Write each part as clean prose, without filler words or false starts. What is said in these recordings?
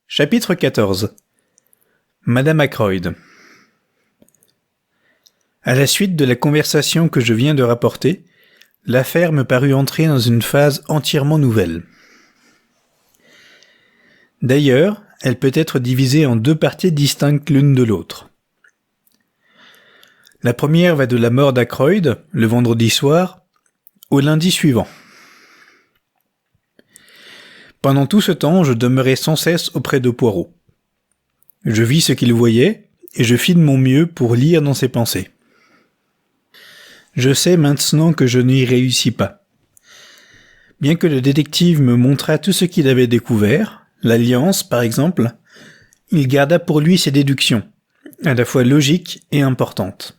Chapitre 14. Madame Ackroyd. À la suite de la conversation que je viens de rapporter, l'affaire me parut entrer dans une phase entièrement nouvelle. D'ailleurs, elle peut être divisée en deux parties distinctes l'une de l'autre. La première va de la mort d'Ackroyd, le vendredi soir, au lundi suivant. Pendant tout ce temps, je demeurai sans cesse auprès de Poirot. Je vis ce qu'il voyait, et je fis de mon mieux pour lire dans ses pensées. Je sais maintenant que je n'y réussis pas. Bien que le détective me montrât tout ce qu'il avait découvert, l'alliance par exemple, il garda pour lui ses déductions, à la fois logiques et importantes.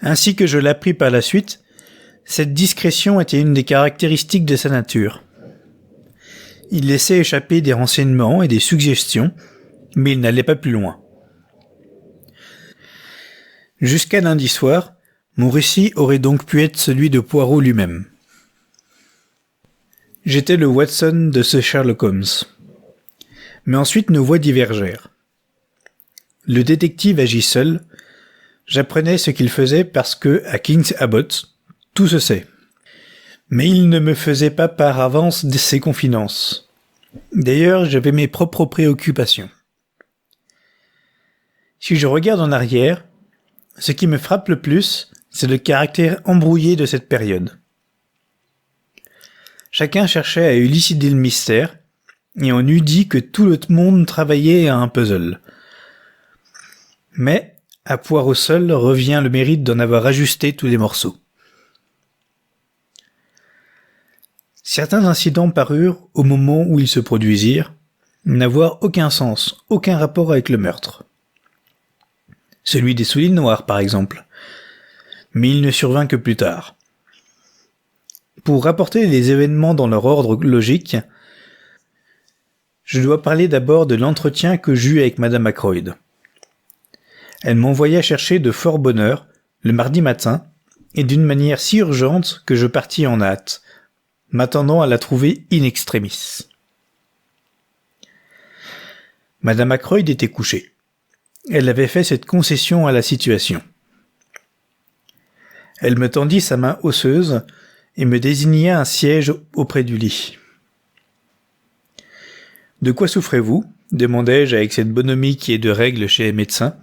Ainsi que je l'appris par la suite, cette discrétion était une des caractéristiques de sa nature. Il laissait échapper des renseignements et des suggestions, mais il n'allait pas plus loin. Jusqu'à lundi soir, mon récit aurait donc pu être celui de Poirot lui-même. J'étais le Watson de ce Sherlock Holmes. Mais ensuite nos voies divergèrent. Le détective agit seul. J'apprenais ce qu'il faisait parce que, à King's Abbot, tout se sait. Mais il ne me faisait pas par avance ses confidences. D'ailleurs, j'avais mes propres préoccupations. Si je regarde en arrière, ce qui me frappe le plus, c'est le caractère embrouillé de cette période. Chacun cherchait à élucider le mystère, et on eût dit que tout le monde travaillait à un puzzle. Mais, à Poirot seul revient le mérite d'en avoir ajusté tous les morceaux. Certains incidents parurent, au moment où ils se produisirent, n'avoir aucun sens, aucun rapport avec le meurtre. Celui des souliers noirs, par exemple. Mais il ne survint que plus tard. Pour rapporter les événements dans leur ordre logique, je dois parler d'abord de l'entretien que j'eus avec Madame Ackroyd. Elle m'envoya chercher de fort bonne heure, le mardi matin, et d'une manière si urgente que je partis en hâte, m'attendant à la trouver in extremis. Madame Ackroyd était couchée. Elle avait fait cette concession à la situation. Elle me tendit sa main osseuse et me désigna un siège auprès du lit. « De quoi souffrez-vous » demandai-je avec cette bonhomie qui est de règle chez les médecins.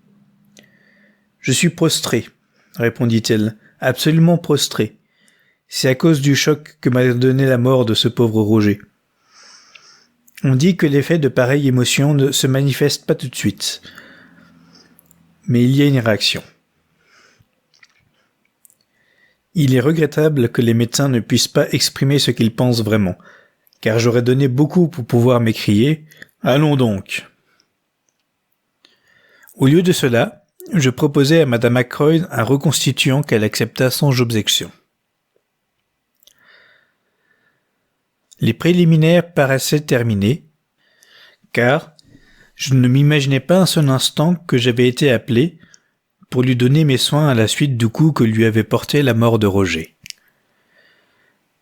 « Je suis prostré, » répondit-elle, « absolument prostré. C'est à cause du choc que m'a donné la mort de ce pauvre Roger. On dit que l'effet de pareille émotion ne se manifeste pas tout de suite. Mais il y a une réaction. Il est regrettable que les médecins ne puissent pas exprimer ce qu'ils pensent vraiment, car j'aurais donné beaucoup pour pouvoir m'écrier « Allons donc !» Au lieu de cela, je proposai à Madame Ackroyd un reconstituant qu'elle accepta sans objection. Les préliminaires paraissaient terminés, car je ne m'imaginais pas un seul instant que j'avais été appelé pour lui donner mes soins à la suite du coup que lui avait porté la mort de Roger.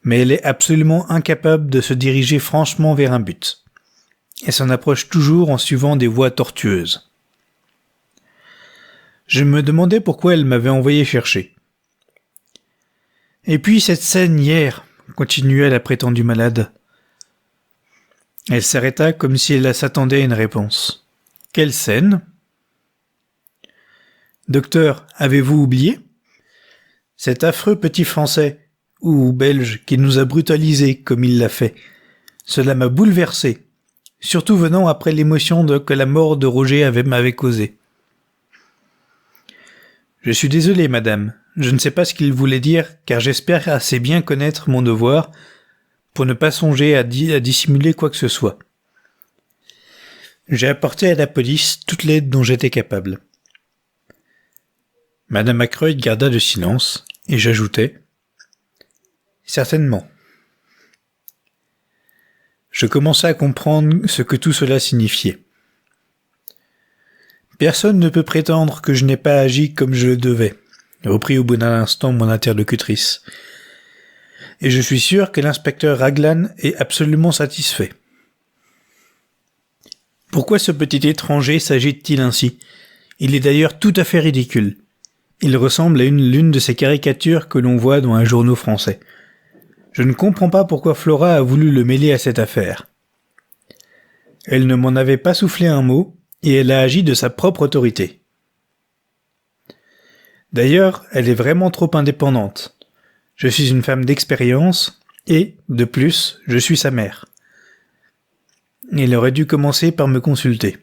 Mais elle est absolument incapable de se diriger franchement vers un but. Elle s'en approche toujours en suivant des voies tortueuses. Je me demandais pourquoi elle m'avait envoyé chercher. Et puis cette scène hier, continua la prétendue malade. Elle s'arrêta comme si elle s'attendait à une réponse. Quelle scène ? Docteur, avez-vous oublié ? Cet affreux petit Français, ou Belge, qui nous a brutalisés comme il l'a fait. Cela m'a bouleversé, surtout venant après l'émotion que la mort de Roger m'avait causée. Je suis désolé, madame. Je ne sais pas ce qu'il voulait dire, car j'espère assez bien connaître mon devoir pour ne pas songer à dissimuler quoi que ce soit. J'ai apporté à la police toute l'aide dont j'étais capable. Madame Ackroyd garda le silence, et j'ajoutai « Certainement. » Je commençai à comprendre ce que tout cela signifiait. Personne ne peut prétendre que je n'ai pas agi comme je le devais, reprit au bout d'un instant mon interlocutrice. Et je suis sûr que l'inspecteur Raglan est absolument satisfait. Pourquoi ce petit étranger s'agite-t-il ainsi? Il est d'ailleurs tout à fait ridicule. Il ressemble à l'une de ces caricatures que l'on voit dans un journal français. Je ne comprends pas pourquoi Flora a voulu le mêler à cette affaire. Elle ne m'en avait pas soufflé un mot, et elle a agi de sa propre autorité. D'ailleurs, elle est vraiment trop indépendante. Je suis une femme d'expérience, et, de plus, je suis sa mère. Il aurait dû commencer par me consulter.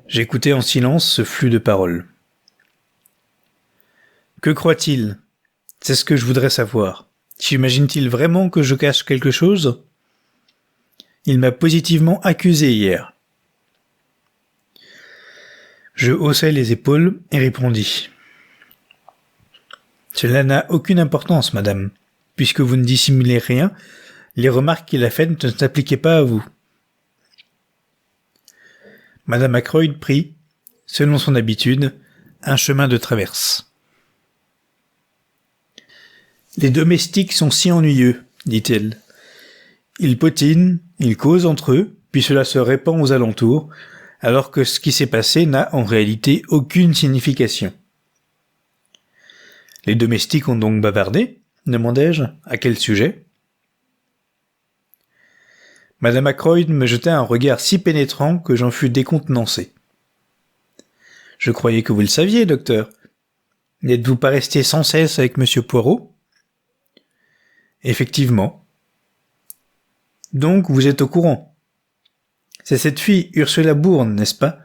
J'écoutais en silence ce flux de paroles. Que croit-il? C'est ce que je voudrais savoir. S'imagine-t-il vraiment que je cache quelque chose? Il m'a positivement accusé hier. Je haussai les épaules et répondis. Cela n'a aucune importance, madame. Puisque vous ne dissimulez rien, les remarques qu'il a faites ne s'appliquaient pas à vous. Madame Ackroyd prit, selon son habitude, un chemin de traverse. Les domestiques sont si ennuyeux, dit-elle. Ils potinent, ils causent entre eux, puis cela se répand aux alentours, alors que ce qui s'est passé n'a en réalité aucune signification. Les domestiques ont donc bavardé? Demandai-je. À quel sujet? Madame Ackroyd me jeta un regard si pénétrant que j'en fus décontenancé. Je croyais que vous le saviez, docteur. N'êtes-vous pas resté sans cesse avec monsieur Poirot? Effectivement. Donc vous êtes au courant. C'est cette fille, Ursula Bourne, n'est-ce pas?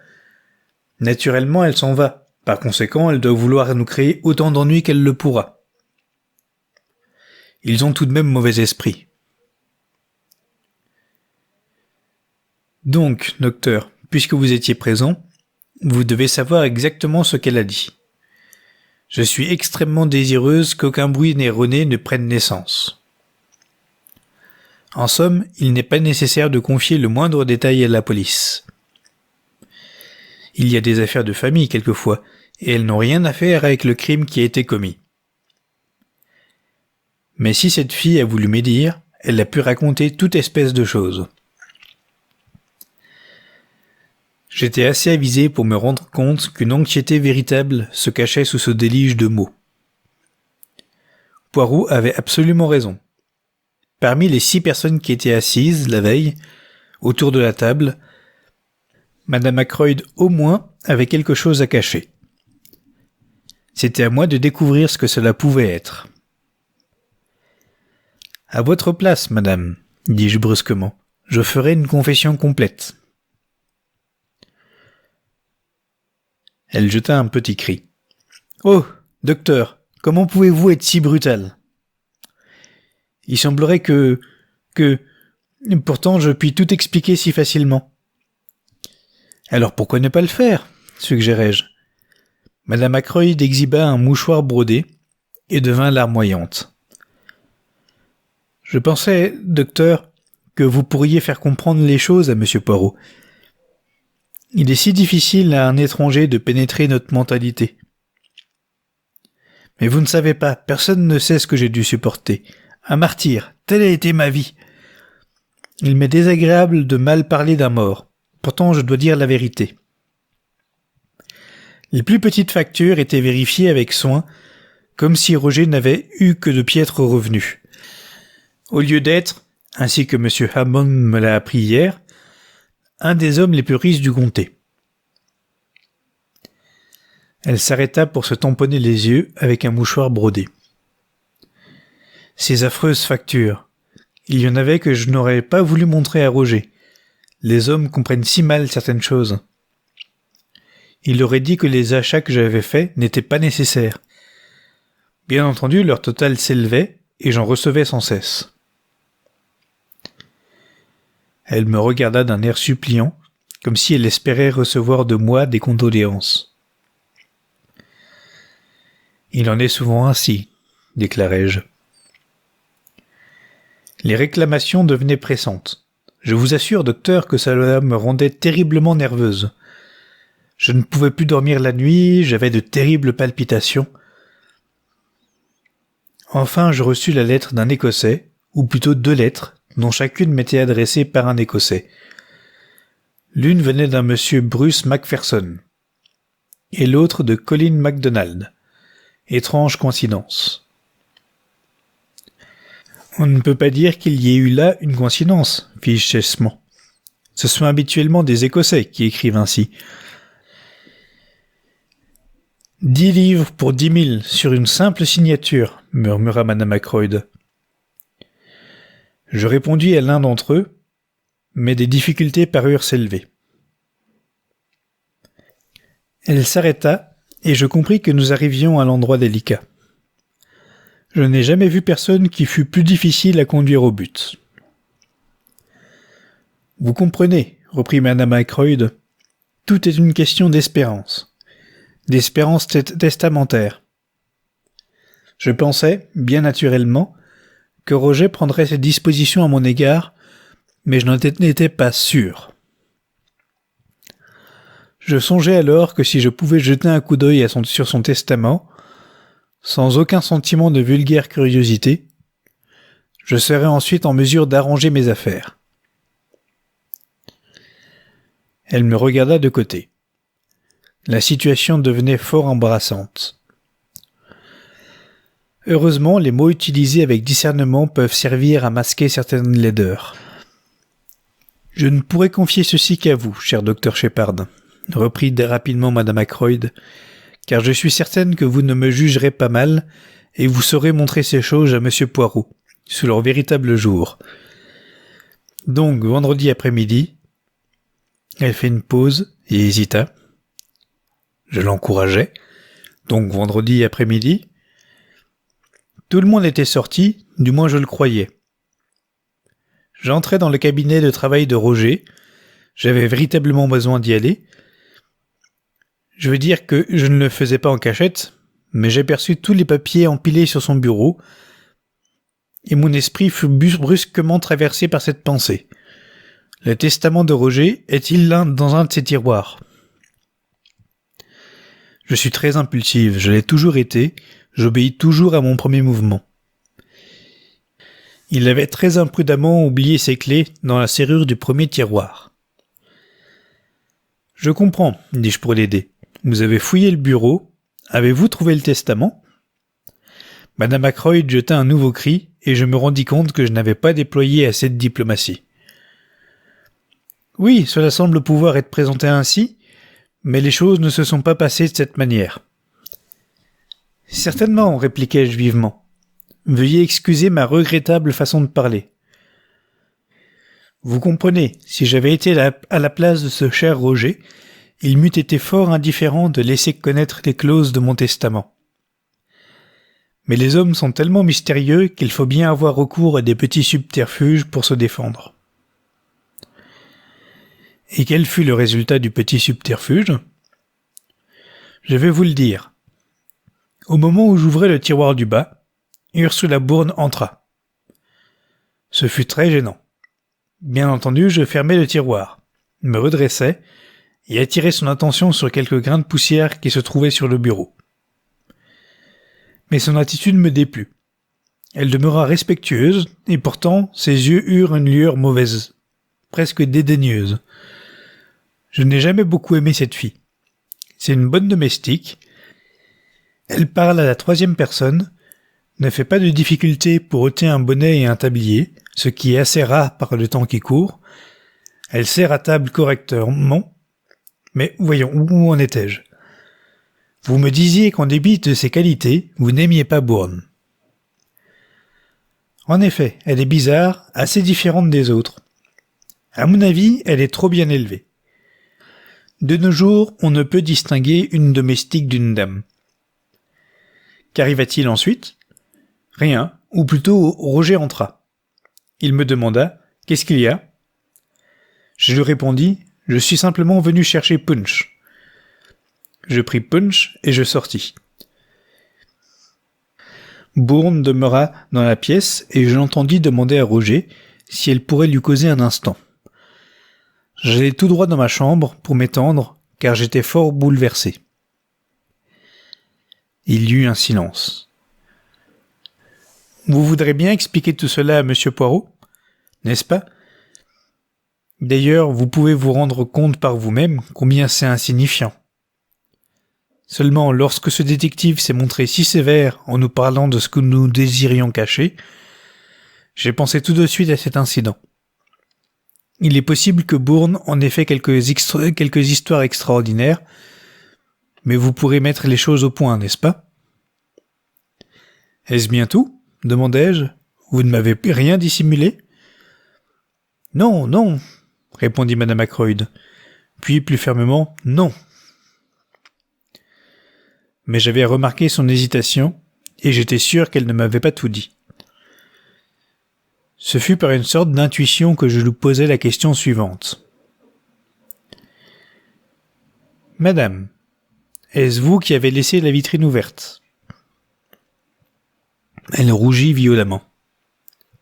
Naturellement, elle s'en va. Par conséquent, elle doit vouloir nous créer autant d'ennuis qu'elle le pourra. Ils ont tout de même mauvais esprit. Donc, docteur, puisque vous étiez présent, vous devez savoir exactement ce qu'elle a dit. Je suis extrêmement désireuse qu'aucun bruit erroné ne prenne naissance. En somme, il n'est pas nécessaire de confier le moindre détail à la police. Il y a des affaires de famille quelquefois, et elles n'ont rien à faire avec le crime qui a été commis. Mais si cette fille a voulu médire, elle a pu raconter toute espèce de choses. J'étais assez avisé pour me rendre compte qu'une anxiété véritable se cachait sous ce déluge de mots. Poirot avait absolument raison. Parmi les 6 personnes qui étaient assises, la veille, autour de la table, Madame Ackroyd, au moins, avait quelque chose à cacher. C'était à moi de découvrir ce que cela pouvait être. « À votre place, madame, dis-je brusquement, je ferai une confession complète. » Elle jeta un petit cri. « Oh, docteur, comment pouvez-vous être si brutal? Il semblerait que... Pourtant, je puis tout expliquer si facilement. » Alors pourquoi ne pas le faire? Suggérai-je. Madame Ackroyd exhiba un mouchoir brodé et devint larmoyante. Je pensais, docteur, que vous pourriez faire comprendre les choses à monsieur Poirot. Il est si difficile à un étranger de pénétrer notre mentalité. Mais vous ne savez pas, personne ne sait ce que j'ai dû supporter. Un martyr, telle a été ma vie. Il m'est désagréable de mal parler d'un mort. Pourtant, je dois dire la vérité. Les plus petites factures étaient vérifiées avec soin, comme si Roger n'avait eu que de piètres revenus. Au lieu d'être, ainsi que M. Hammond me l'a appris hier, un des hommes les plus riches du comté. Elle s'arrêta pour se tamponner les yeux avec un mouchoir brodé. Ces affreuses factures, il y en avait que je n'aurais pas voulu montrer à Roger. Les hommes comprennent si mal certaines choses. Il aurait dit que les achats que j'avais faits n'étaient pas nécessaires. Bien entendu, leur total s'élevait et j'en recevais sans cesse. Elle me regarda d'un air suppliant, comme si elle espérait recevoir de moi des condoléances. « Il en est souvent ainsi, » déclarai-je. Les réclamations devenaient pressantes. Je vous assure, docteur, que cela me rendait terriblement nerveuse. Je ne pouvais plus dormir la nuit, j'avais de terribles palpitations. Enfin, je reçus la lettre d'un Écossais, ou plutôt 2 lettres, dont chacune m'était adressée par un Écossais. L'une venait d'un monsieur Bruce Macpherson, et l'autre de Colin MacDonald. Étrange coïncidence. On ne peut pas dire qu'il y ait eu là une coïncidence, fis-je sèchement. Ce sont habituellement des Écossais qui écrivent ainsi. 10 livres pour 10 000 sur une simple signature, murmura Madame Ackroyd. Je répondis à l'un d'entre eux, mais des difficultés parurent s'élever. Elle s'arrêta, et je compris que nous arrivions à l'endroit délicat. Je n'ai jamais vu personne qui fût plus difficile à conduire au but. Vous comprenez, reprit Madame Ackroyd, tout est une question d'espérance. D'espérance testamentaire. Je pensais, bien naturellement, que Roger prendrait ses dispositions à mon égard, mais je n'en étais pas sûr. Je songeais alors que si je pouvais jeter un coup d'œil sur son testament, sans aucun sentiment de vulgaire curiosité, je serais ensuite en mesure d'arranger mes affaires. Elle me regarda de côté. La situation devenait fort embarrassante. Heureusement, les mots utilisés avec discernement peuvent servir à masquer certaines laideurs. « Je ne pourrais confier ceci qu'à vous, cher docteur Shepherd, » reprit rapidement Madame Ackroyd, « car je suis certaine que vous ne me jugerez pas mal et vous saurez montrer ces choses à Monsieur Poirot, sous leur véritable jour. Donc, vendredi après-midi... » Elle fit une pause et hésita. Je l'encourageai. Donc, vendredi après-midi... Tout le monde était sorti, du moins je le croyais. J'entrai dans le cabinet de travail de Roger. J'avais véritablement besoin d'y aller. Je veux dire que je ne le faisais pas en cachette, mais j'aperçus tous les papiers empilés sur son bureau, et mon esprit fut brusquement traversé par cette pensée. Le testament de Roger est-il dans un de ses tiroirs ? Je suis très impulsive, je l'ai toujours été, j'obéis toujours à mon premier mouvement. Il avait très imprudemment oublié ses clés dans la serrure du premier tiroir. « Je comprends, dis-je pour l'aider. Vous avez fouillé le bureau. Avez-vous trouvé le testament ?» Madame Ackroyd jeta un nouveau cri, et je me rendis compte que je n'avais pas déployé assez de diplomatie. « Oui, cela semble pouvoir être présenté ainsi, mais les choses ne se sont pas passées de cette manière. »« Certainement, répliquai-je vivement. Veuillez excuser ma regrettable façon de parler. Vous comprenez, si j'avais été à la place de ce cher Roger, il m'eût été fort indifférent de laisser connaître les clauses de mon testament. Mais les hommes sont tellement mystérieux qu'il faut bien avoir recours à des petits subterfuges pour se défendre. » Et quel fut le résultat du petit subterfuge ? Je vais vous le dire. Au moment où j'ouvrais le tiroir du bas, Ursula Bourne entra. Ce fut très gênant. Bien entendu, je fermai le tiroir, me redressai et attirai son attention sur quelques grains de poussière qui se trouvaient sur le bureau. Mais son attitude me déplut. Elle demeura respectueuse, et pourtant ses yeux eurent une lueur mauvaise, presque dédaigneuse. Je n'ai jamais beaucoup aimé cette fille. C'est une bonne domestique. Elle parle à la troisième personne, ne fait pas de difficulté pour ôter un bonnet et un tablier, ce qui est assez rare par le temps qui court. Elle sert à table correctement. Mais voyons, où en étais-je ? Vous me disiez qu'en dépit de ses qualités, vous n'aimiez pas Bourne. En effet, elle est bizarre, assez différente des autres. À mon avis, elle est trop bien élevée. De nos jours, on ne peut distinguer une domestique d'une dame. Qu'arriva-t-il ensuite ? Rien, ou plutôt Roger entra. Il me demanda « Qu'est-ce qu'il y a ?» Je lui répondis « Je suis simplement venu chercher Punch. » Je pris Punch et je sortis. Bourne demeura dans la pièce et je l'entendis demander à Roger si elle pourrait lui causer un instant. J'allai tout droit dans ma chambre pour m'étendre, car j'étais fort bouleversé. Il y eut un silence. « Vous voudrez bien expliquer tout cela à Monsieur Poirot ? n'est-ce pas ? D'ailleurs, vous pouvez vous rendre compte par vous-même combien c'est insignifiant. Seulement, lorsque ce détective s'est montré si sévère en nous parlant de ce que nous désirions cacher, j'ai pensé tout de suite à cet incident. Il est possible que Bourne en ait fait quelques histoires extraordinaires, mais vous pourrez mettre les choses au point, n'est-ce pas ? Est-ce bien tout ? Demandai-je. Vous ne m'avez rien dissimulé ? Non, non, répondit Madame Ackroyd. Puis, plus fermement, non. Mais j'avais remarqué son hésitation, et j'étais sûr qu'elle ne m'avait pas tout dit. Ce fut par une sorte d'intuition que je lui posai la question suivante. « Madame, est-ce vous qui avez laissé la vitrine ouverte ?» Elle rougit violemment.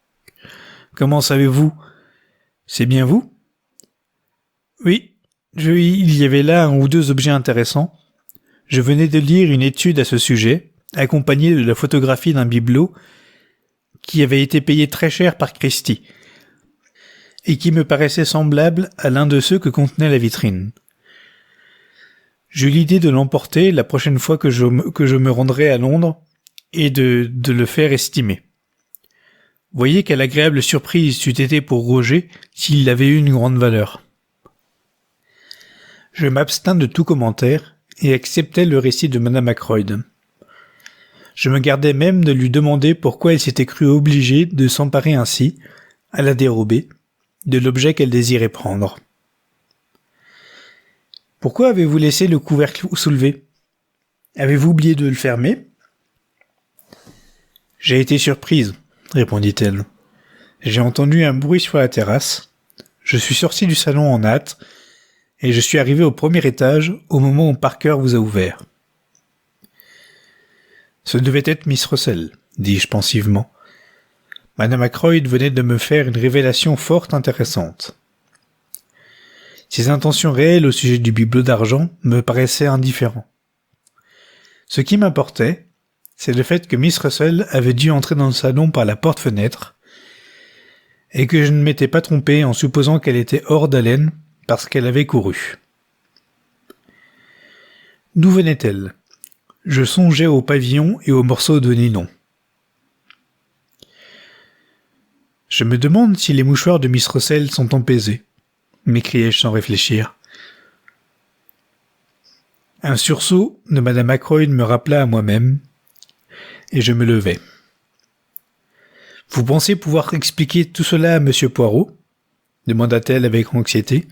« Comment savez-vous ? C'est bien vous ? » « Oui, il y avait là un ou deux objets intéressants. Je venais de lire une étude à ce sujet, accompagnée de la photographie d'un bibelot qui avait été payé très cher par Christie, et qui me paraissait semblable à l'un de ceux que contenait la vitrine. J'eus l'idée de l'emporter la prochaine fois que je me rendrai à Londres, et de le faire estimer. Voyez quelle agréable surprise c'eût été pour Roger s'il avait eu une grande valeur. Je m'abstins de tout commentaire, et acceptai le récit de Madame Ackroyd. Je me gardais même de lui demander pourquoi elle s'était crue obligée de s'emparer ainsi, à la dérobée, de l'objet qu'elle désirait prendre. « Pourquoi avez-vous laissé le couvercle soulevé ? Avez-vous oublié de le fermer ? » « J'ai été surprise, » répondit-elle. « J'ai entendu un bruit sur la terrasse. Je suis sorti du salon en hâte, et je suis arrivé au premier étage au moment où Parker vous a ouvert. » « Ce devait être Miss Russell, » dis-je pensivement. Madame Ackroyd venait de me faire une révélation fort intéressante. Ses intentions réelles au sujet du bibelot d'argent me paraissaient indifférents. Ce qui m'importait, c'est le fait que Miss Russell avait dû entrer dans le salon par la porte-fenêtre, et que je ne m'étais pas trompé en supposant qu'elle était hors d'haleine parce qu'elle avait couru. D'où venait-elle ? Je songeais au pavillon et aux morceaux de nylon. Je me demande si les mouchoirs de Miss Russell sont empesés, m'écriai-je sans réfléchir. Un sursaut de Madame Ackroyd me rappela à moi-même, et je me levai. « Vous pensez pouvoir expliquer tout cela à Monsieur Poirot ? » demanda-t-elle avec anxiété.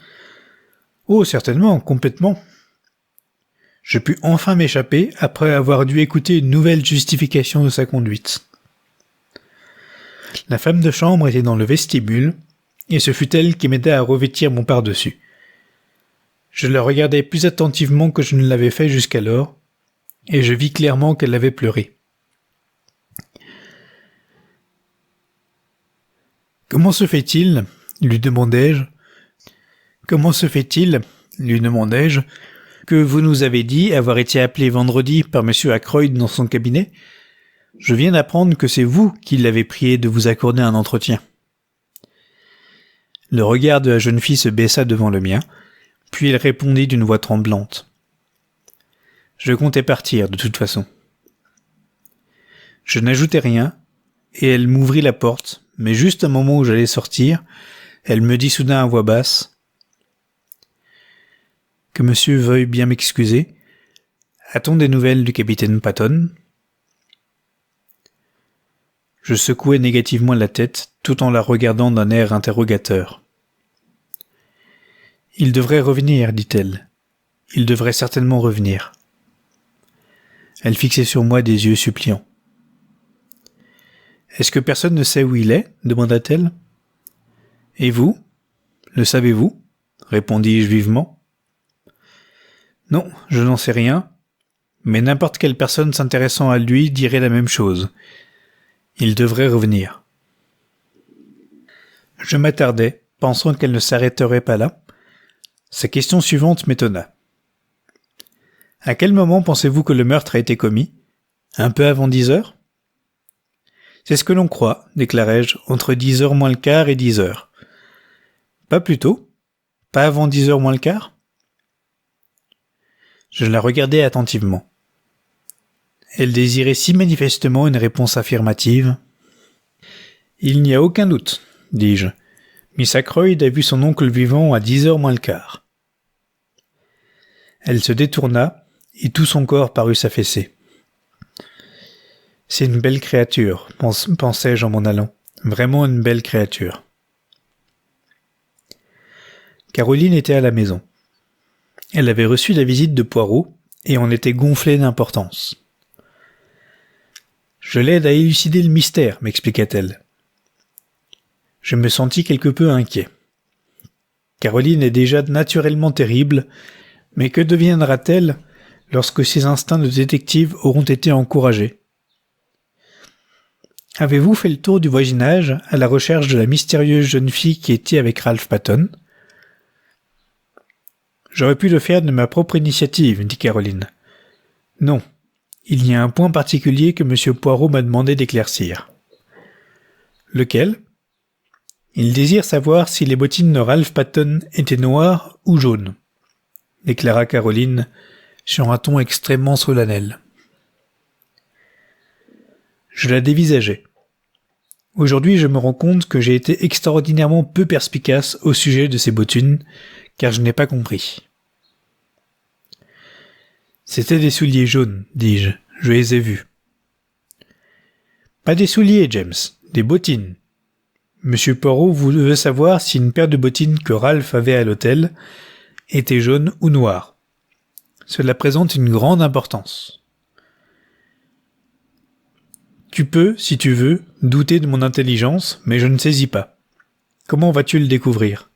« Oh, certainement, complètement. » Je pus enfin m'échapper après avoir dû écouter une nouvelle justification de sa conduite. La femme de chambre était dans le vestibule, et ce fut elle qui m'aida à revêtir mon pardessus. Je la regardai plus attentivement que je ne l'avais fait jusqu'alors, et je vis clairement qu'elle avait pleuré. « Comment se fait-il, lui demandai-je, que vous nous avez dit avoir été appelé vendredi par M. Ackroyd dans son cabinet ? Je viens d'apprendre que c'est vous qui l'avez prié de vous accorder un entretien. » Le regard de la jeune fille se baissa devant le mien, puis elle répondit d'une voix tremblante. « Je comptais partir, de toute façon. » Je n'ajoutai rien, et elle m'ouvrit la porte, mais juste au moment où j'allais sortir, elle me dit soudain à voix basse « Que monsieur veuille bien m'excuser. A-t-on des nouvelles du capitaine Patton ?» Je secouai négativement la tête, tout en la regardant d'un air interrogateur. « Il devrait revenir, dit-elle. Il devrait certainement revenir. » Elle fixait sur moi des yeux suppliants. « Est-ce que personne ne sait où il est ? demanda-t-elle. « Et vous ? Le savez-vous ? répondis-je vivement. « Non, je n'en sais rien, mais n'importe quelle personne s'intéressant à lui dirait la même chose. Il devrait revenir. » Je m'attardai, pensant qu'elle ne s'arrêterait pas là. Sa question suivante m'étonna. « À quel moment pensez-vous que le meurtre a été commis ? Un peu avant 10 heures ? » C'est ce que l'on croit, déclarai-je, entre 10h moins le quart et 10h. Pas plus tôt? Pas avant 10h moins le quart? Je la regardai attentivement. Elle désirait si manifestement une réponse affirmative. Il n'y a aucun doute, dis-je. Miss Ackroyd a vu son oncle vivant à 10h moins le quart. Elle se détourna, et tout son corps parut s'affaisser. C'est une belle créature, pensai-je en m'en allant. Vraiment une belle créature. Caroline était à la maison. Elle avait reçu la visite de Poirot, et en était gonflée d'importance. « Je l'aide à élucider le mystère, m'expliqua-t-elle. Je me sentis quelque peu inquiet. Caroline est déjà naturellement terrible, mais que deviendra-t-elle lorsque ses instincts de détective auront été encouragés? Avez-vous fait le tour du voisinage à la recherche de la mystérieuse jeune fille qui était avec Ralph Patton? J'aurais pu le faire de ma propre initiative, dit Caroline. Non, il y a un point particulier que M. Poirot m'a demandé d'éclaircir. Lequel? Il désire savoir si les bottines de Ralph Patton étaient noires ou jaunes, déclara Caroline sur un ton extrêmement solennel. Je la dévisageai. Aujourd'hui, je me rends compte que j'ai été extraordinairement peu perspicace au sujet de ces bottines, car je n'ai pas compris. C'étaient des souliers jaunes, dis-je, je les ai vus. Pas des souliers, James, des bottines. Monsieur Poirot veut savoir si une paire de bottines que Ralph avait à l'hôtel était jaune ou noire. Cela présente une grande importance. Tu peux, si tu veux, douter de mon intelligence, mais je ne saisis pas. Comment vas-tu le découvrir?